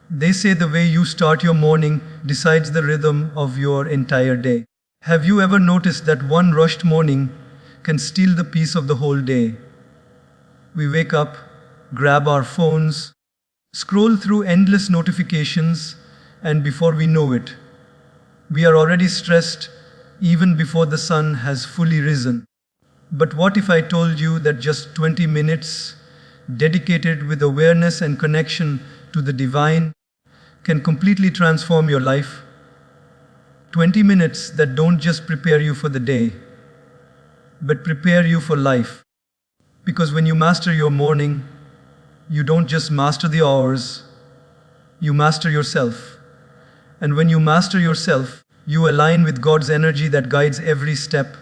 They say the way you start your morning decides the rhythm of your entire day. Have you ever noticed that one rushed morning can steal the peace of the whole day? We wake up, grab our phones, scroll through endless notifications, and before we know it, we are already stressed even before the sun has fully risen. But what if I told you that just 20 minutes dedicated with awareness and connection to the divine can completely transform your life? 20 minutes that don't just prepare you for the day, but prepare you for life. Because when you master your morning, you don't just master the hours, you master yourself. And when you master yourself, you align with God's energy that guides every step.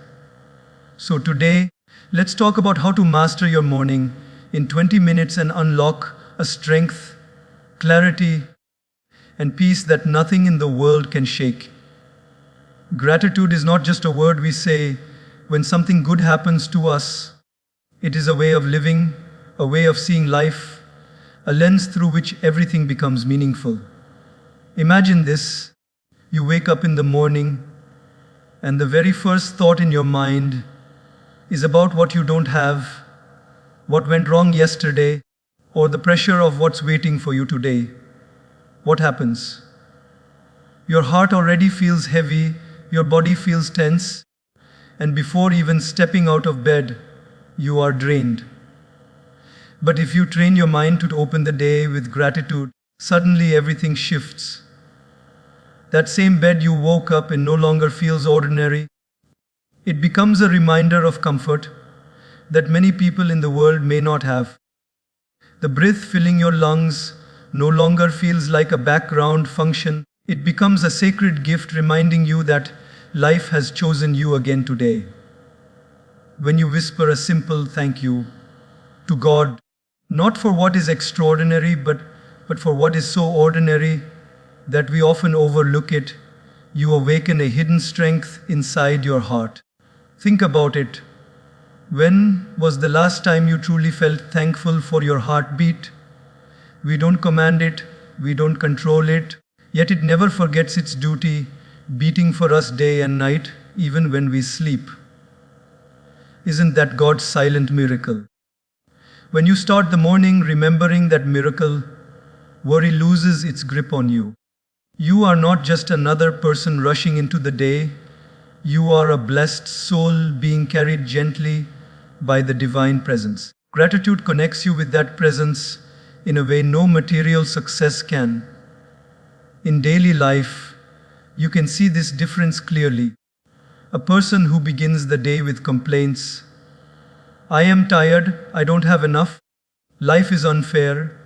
So today, let's talk about how to master your morning in 20 minutes and unlock a strength, clarity, and peace that nothing in the world can shake. Gratitude is not just a word we say when something good happens to us. It is a way of living, a way of seeing life, a lens through which everything becomes meaningful. Imagine this. You wake up in the morning, and the very first thought in your mind is about what you don't have, what went wrong yesterday, or the pressure of what's waiting for you today. What happens? Your heart already feels heavy, your body feels tense, and before even stepping out of bed, you are drained. But if you train your mind to open the day with gratitude, suddenly everything shifts. That same bed you woke up in no longer feels ordinary. It becomes a reminder of comfort that many people in the world may not have. The breath filling your lungs no longer feels like a background function. It becomes a sacred gift reminding you that life has chosen you again today. When you whisper a simple thank you to God, not for what is extraordinary, but for what is so ordinary that we often overlook it, you awaken a hidden strength inside your heart. Think about it. When was the last time you truly felt thankful for your heartbeat? We don't command it, we don't control it, yet it never forgets its duty, beating for us day and night, even when we sleep. Isn't that God's silent miracle? When you start the morning remembering that miracle, worry loses its grip on you. You are not just another person rushing into the day. You are a blessed soul being carried gently by the divine presence. Gratitude connects you with that presence in a way no material success can. In daily life, you can see this difference clearly. A person who begins the day with complaints, I am tired, I don't have enough, life is unfair,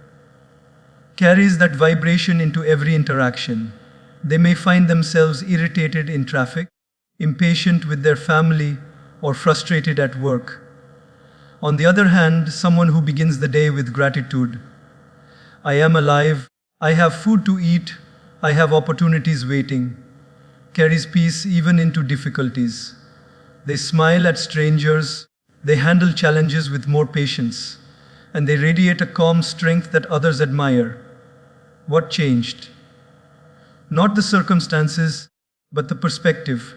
carries that vibration into every interaction. They may find themselves irritated in traffic, impatient with their family, or frustrated at work. On the other hand, someone who begins the day with gratitude, I am alive, I have food to eat, I have opportunities waiting, carries peace even into difficulties. They smile at strangers, they handle challenges with more patience, and they radiate a calm strength that others admire. What changed? Not the circumstances, but the perspective.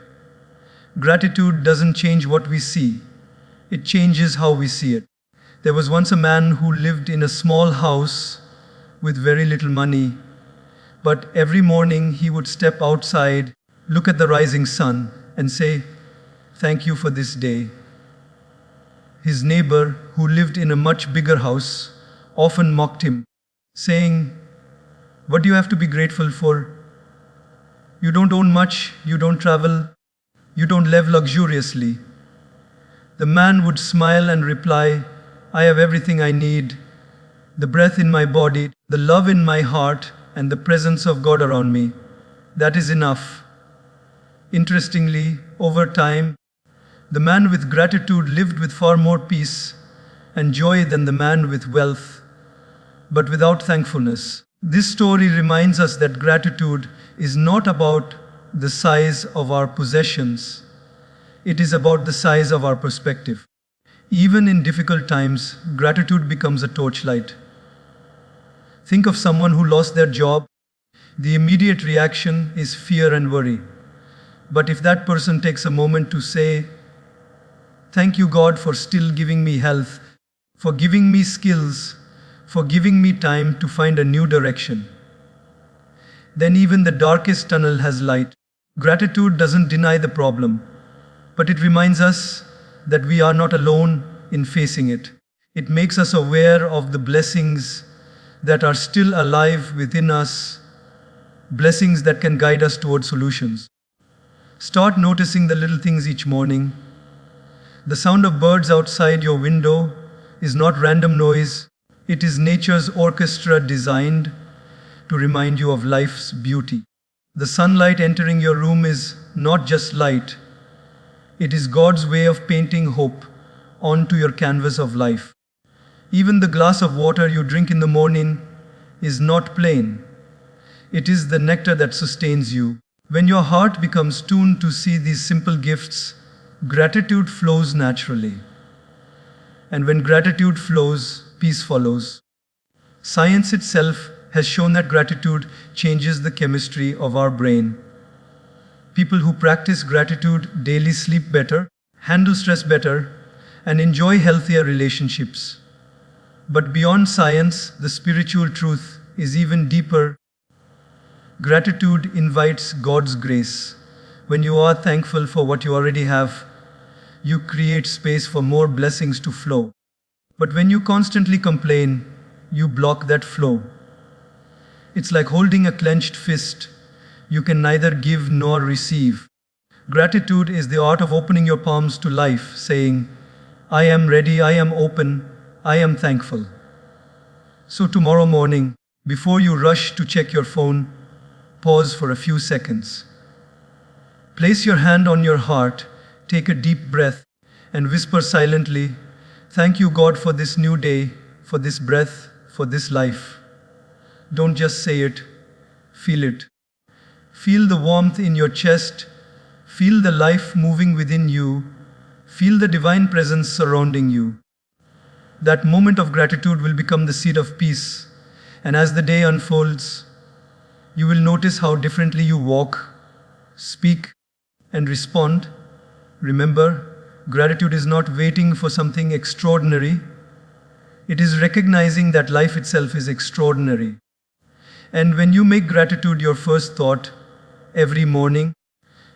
Gratitude doesn't change what we see, it changes how we see it. There was once a man who lived in a small house with very little money, but every morning he would step outside, look at the rising sun, and say, thank you for this day. His neighbor, who lived in a much bigger house, often mocked him, saying, what do you have to be grateful for? You don't own much, you don't travel, you don't live luxuriously. The man would smile and reply, I have everything I need, the breath in my body, the love in my heart, and the presence of God around me. That is enough. Interestingly, over time, the man with gratitude lived with far more peace and joy than the man with wealth, but without thankfulness. This story reminds us that gratitude is not about the size of our possessions. It is about the size of our perspective. Even in difficult times, gratitude becomes a torchlight. Think of someone who lost their job The immediate reaction is fear and worry. But if that person takes a moment to say, "Thank you, God, for still giving me health, for giving me skills, for giving me time to find a new direction," then even the darkest tunnel has light. Gratitude doesn't deny the problem, but it reminds us that we are not alone in facing it. It makes us aware of the blessings that are still alive within us, blessings that can guide us toward solutions. Start noticing the little things each morning. The sound of birds outside your window is not random noise, it is nature's orchestra designed to remind you of life's beauty. The sunlight entering your room is not just light, it is God's way of painting hope onto your canvas of life. Even the glass of water you drink in the morning is not plain. It is the nectar that sustains you. When your heart becomes tuned to see these simple gifts, gratitude flows naturally. And when gratitude flows, peace follows. Science itself has shown that gratitude changes the chemistry of our brain. People who practice gratitude daily sleep better, handle stress better, and enjoy healthier relationships. But beyond science, the spiritual truth is even deeper. Gratitude invites God's grace. When you are thankful for what you already have, you create space for more blessings to flow. But when you constantly complain, you block that flow. It's like holding a clenched fist. You can neither give nor receive. Gratitude is the art of opening your palms to life, saying, "I am ready, I am open, I am thankful." So tomorrow morning, before you rush to check your phone, pause for a few seconds. Place your hand on your heart, take a deep breath, and whisper silently, "Thank you, God, for this new day, for this breath, for this life." Don't just say it, feel it. Feel the warmth in your chest, feel the life moving within you, feel the divine presence surrounding you. That moment of gratitude will become the seed of peace, and as the day unfolds, you will notice how differently you walk, speak, and respond. Remember, gratitude is not waiting for something extraordinary. It is recognizing that life itself is extraordinary. And when you make gratitude your first thought every morning,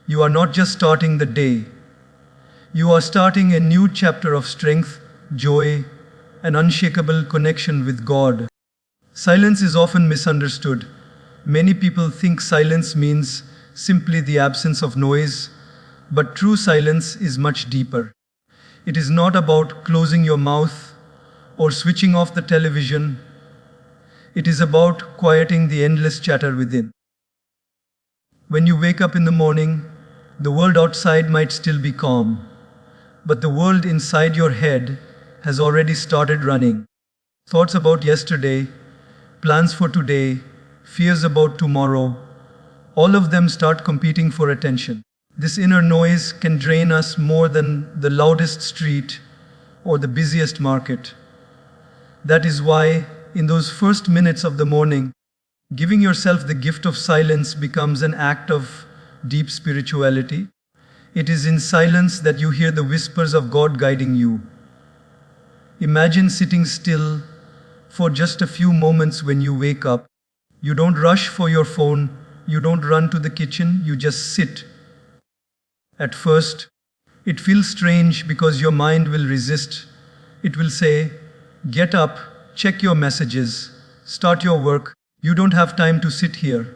you are not just starting the day. You are starting a new chapter of strength, joy, and unshakable connection with God. Silence is often misunderstood. Many people think silence means simply the absence of noise, but true silence is much deeper. It is not about closing your mouth or switching off the television. It is about quieting the endless chatter within. When you wake up in the morning, the world outside might still be calm, but the world inside your head has already started running. Thoughts about yesterday, plans for today, fears about tomorrow, all of them start competing for attention. This inner noise can drain us more than the loudest street or the busiest market. That is why, in those first minutes of the morning, giving yourself the gift of silence becomes an act of deep spirituality. It is in silence that you hear the whispers of God guiding you. Imagine sitting still for just a few moments when you wake up. You don't rush for your phone, you don't run to the kitchen, you just sit. At first, it feels strange because your mind will resist. It will say, "Get up, check your messages, start your work, you don't have time to sit here."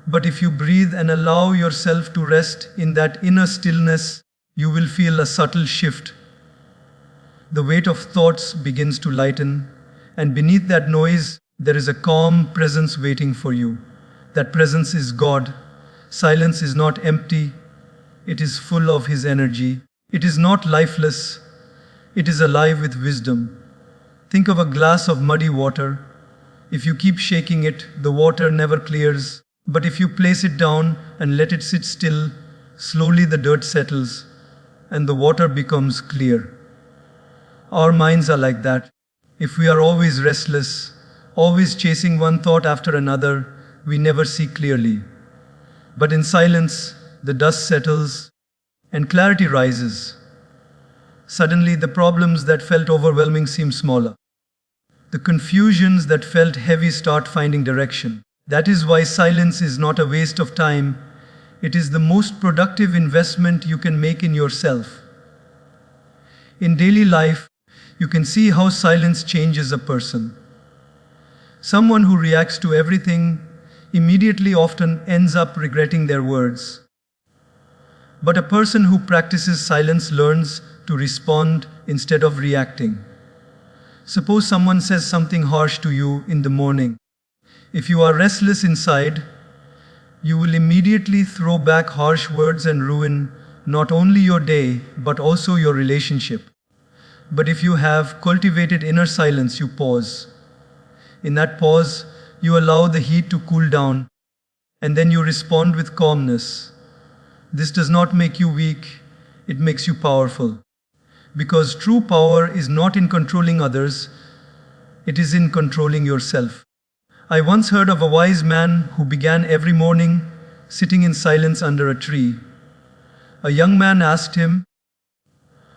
But if you breathe and allow yourself to rest in that inner stillness, you will feel a subtle shift. The weight of thoughts begins to lighten, and beneath that noise, there is a calm presence waiting for you. That presence is God. Silence is not empty, it is full of His energy. It is not lifeless, it is alive with wisdom. Think of a glass of muddy water. If you keep shaking it, the water never clears. But if you place it down and let it sit still, slowly the dirt settles and the water becomes clear. Our minds are like that. If we are always restless, always chasing one thought after another, we never see clearly. But in silence, the dust settles and clarity rises. Suddenly, the problems that felt overwhelming seem smaller. The confusions that felt heavy start finding direction. That is why silence is not a waste of time. It is the most productive investment you can make in yourself. In daily life, you can see how silence changes a person. Someone who reacts to everything immediately often ends up regretting their words. But a person who practices silence learns to respond instead of reacting. Suppose someone says something harsh to you in the morning. If you are restless inside, you will immediately throw back harsh words and ruin not only your day but also your relationship. But if you have cultivated inner silence, you pause. In that pause, you allow the heat to cool down, and then you respond with calmness. This does not make you weak, it makes you powerful. Because true power is not in controlling others, it is in controlling yourself. I once heard of a wise man who began every morning sitting in silence under a tree. A young man asked him,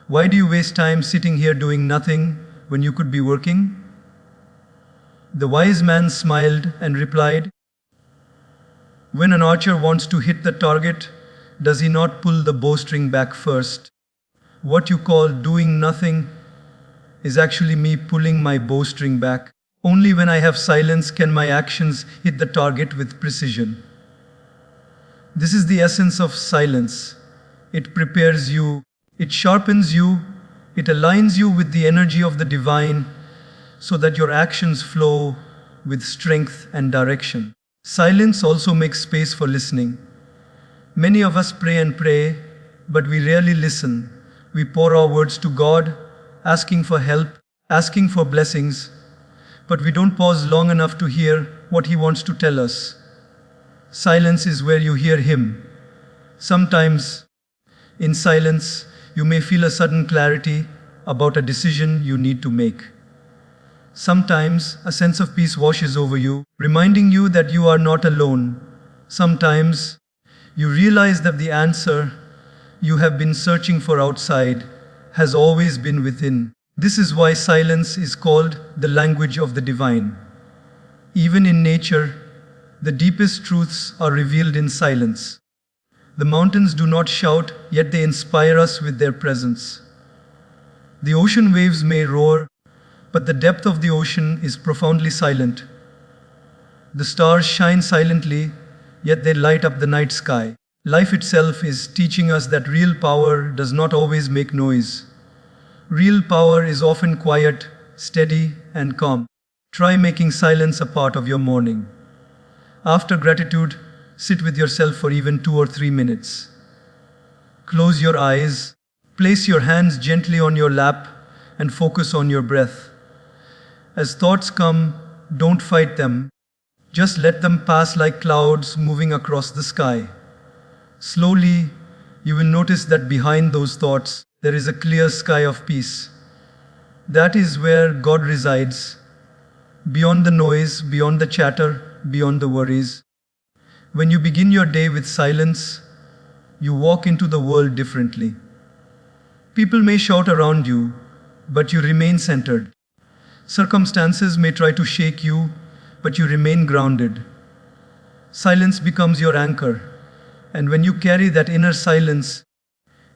"Why do you waste time sitting here doing nothing when you could be working?" The wise man smiled and replied, "When an archer wants to hit the target, does he not pull the bowstring back first? What you call doing nothing is actually me pulling my bowstring back. Only when I have silence can my actions hit the target with precision." This is the essence of silence. It prepares you, it sharpens you, it aligns you with the energy of the divine so that your actions flow with strength and direction. Silence also makes space for listening. Many of us pray and pray, but we rarely listen. We pour our words to God, asking for help, asking for blessings, but we don't pause long enough to hear what He wants to tell us. Silence is where you hear Him. Sometimes, in silence, you may feel a sudden clarity about a decision you need to make. Sometimes, a sense of peace washes over you, reminding you that you are not alone. Sometimes, you realize that the answer you have been searching for outside has always been within. This is why silence is called the language of the divine. Even in nature, the deepest truths are revealed in silence. The mountains do not shout, yet they inspire us with their presence. The ocean waves may roar, but the depth of the ocean is profoundly silent. The stars shine silently, yet they light up the night sky. Life itself is teaching us that real power does not always make noise. Real power is often quiet, steady, and calm. Try making silence a part of your morning. After gratitude, sit with yourself for even 2 or 3 minutes. Close your eyes, place your hands gently on your lap, and focus on your breath. As thoughts come, don't fight them. Just let them pass like clouds moving across the sky. Slowly, you will notice that behind those thoughts, there is a clear sky of peace. That is where God resides, beyond the noise, beyond the chatter, beyond the worries. When you begin your day with silence, you walk into the world differently. People may shout around you, but you remain centered. Circumstances may try to shake you, but you remain grounded. Silence becomes your anchor, and when you carry that inner silence,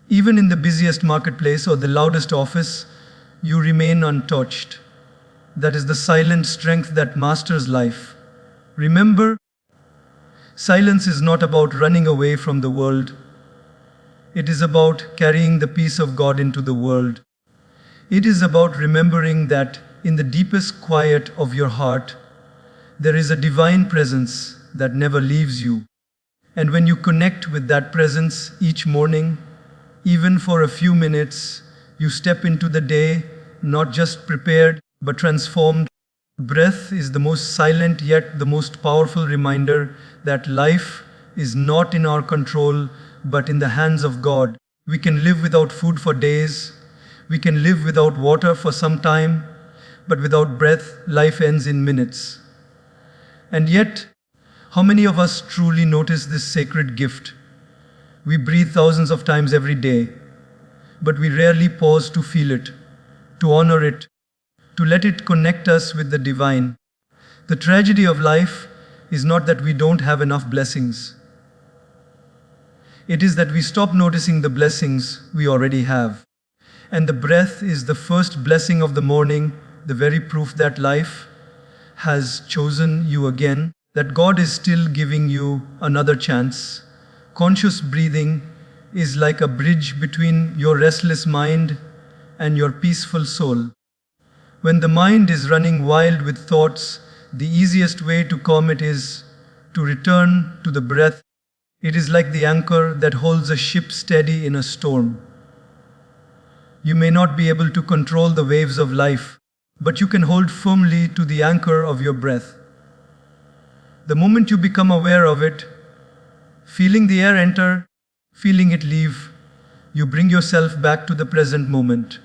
even in the busiest marketplace or the loudest office, you remain untouched. That is the silent strength that masters life. Remember, silence is not about running away from the world. It is about carrying the peace of God into the world. It is about remembering that in the deepest quiet of your heart, there is a divine presence that never leaves you. And when you connect with that presence each morning, even for a few minutes, you step into the day not just prepared but transformed. Breath is the most silent yet the most powerful reminder that life is not in our control but in the hands of God. We can live without food for days. We can live without water for some time. But without breath, life ends in minutes. And yet, how many of us truly notice this sacred gift? We breathe thousands of times every day, but we rarely pause to feel it, to honor it, to let it connect us with the divine. The tragedy of life is not that we don't have enough blessings. It is that we stop noticing the blessings we already have. And the breath is the first blessing of the morning, the very proof that life has chosen you again, that God is still giving you another chance. Conscious breathing is like a bridge between your restless mind and your peaceful soul. When the mind is running wild with thoughts, the easiest way to calm it is to return to the breath. It is like the anchor that holds a ship steady in a storm. You may not be able to control the waves of life, but you can hold firmly to the anchor of your breath. The moment you become aware of it, feeling the air enter, feeling it leave, you bring yourself back to the present moment.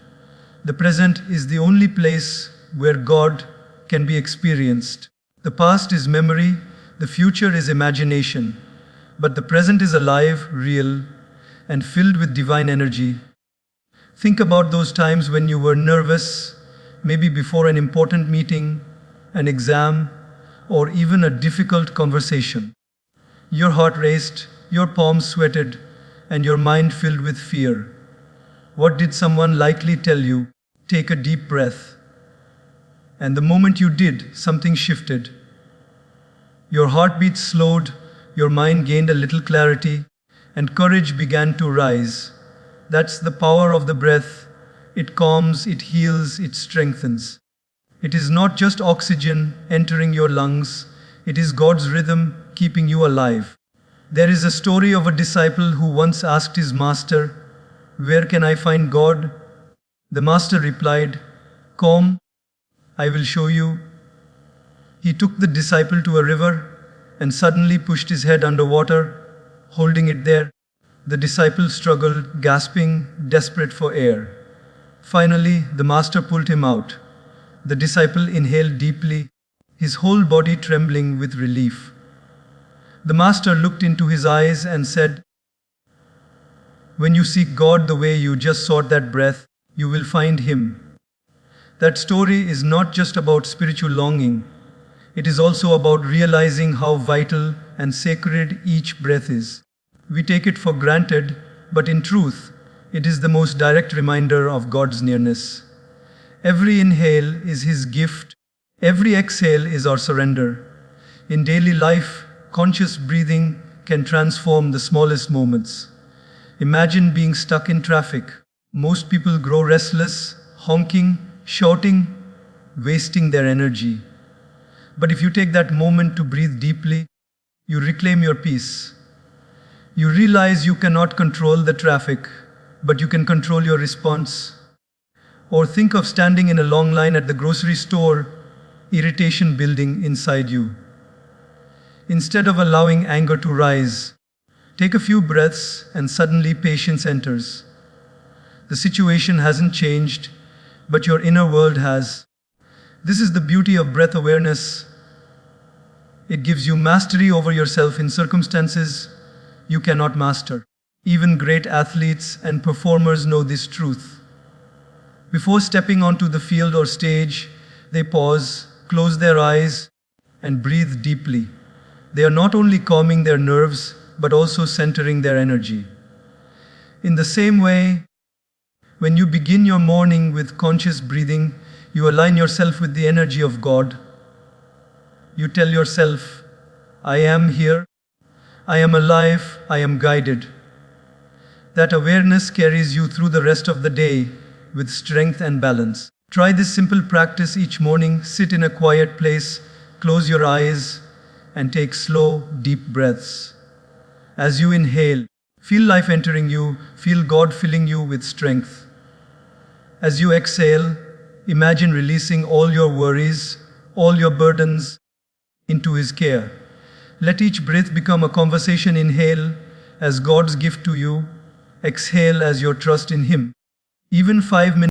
The present is the only place where God can be experienced. The past is memory, the future is imagination, but the present is alive, real, and filled with divine energy. Think about those times when you were nervous, maybe before an important meeting, an exam, or even a difficult conversation. Your heart raced, your palms sweated, and your mind filled with fear. What did someone likely tell you? Take a deep breath. And the moment you did, something shifted. Your heartbeat slowed, your mind gained a little clarity, and courage began to rise. That's the power of the breath. It calms, it heals, it strengthens. It is not just oxygen entering your lungs, it is God's rhythm keeping you alive. There is a story of a disciple who once asked his master, "Where can I find God?" The master replied, "Come, I will show you." He took the disciple to a river and suddenly pushed his head underwater, holding it there. The disciple struggled, gasping, desperate for air. Finally, the master pulled him out. The disciple inhaled deeply, his whole body trembling with relief. The master looked into his eyes and said, "When you seek God the way you just sought that breath, you will find Him." That story is not just about spiritual longing. It is also about realizing how vital and sacred each breath is. We take it for granted, but in truth, it is the most direct reminder of God's nearness. Every inhale is His gift. Every exhale is our surrender. In daily life, conscious breathing can transform the smallest moments. Imagine being stuck in traffic. Most people grow restless, honking, shouting, wasting their energy. But if you take that moment to breathe deeply, you reclaim your peace. You realize you cannot control the traffic, but you can control your response. Or think of standing in a long line at the grocery store, irritation building inside you. Instead of allowing anger to rise, take a few breaths and suddenly patience enters. The situation hasn't changed, but your inner world has. This is the beauty of breath awareness. It gives you mastery over yourself in circumstances you cannot master. Even great athletes and performers know this truth. Before stepping onto the field or stage, they pause, close their eyes, and breathe deeply. They are not only calming their nerves, but also centering their energy. In the same way, when you begin your morning with conscious breathing, you align yourself with the energy of God. You tell yourself, "I am here, I am alive, I am guided." That awareness carries you through the rest of the day with strength and balance. Try this simple practice each morning. Sit in a quiet place, close your eyes, and take slow, deep breaths. As you inhale, feel life entering you, feel God filling you with strength. As you exhale, imagine releasing all your worries, all your burdens into His care. Let each breath become a conversation. Inhale as God's gift to you, exhale as your trust in Him. Even 5 minutes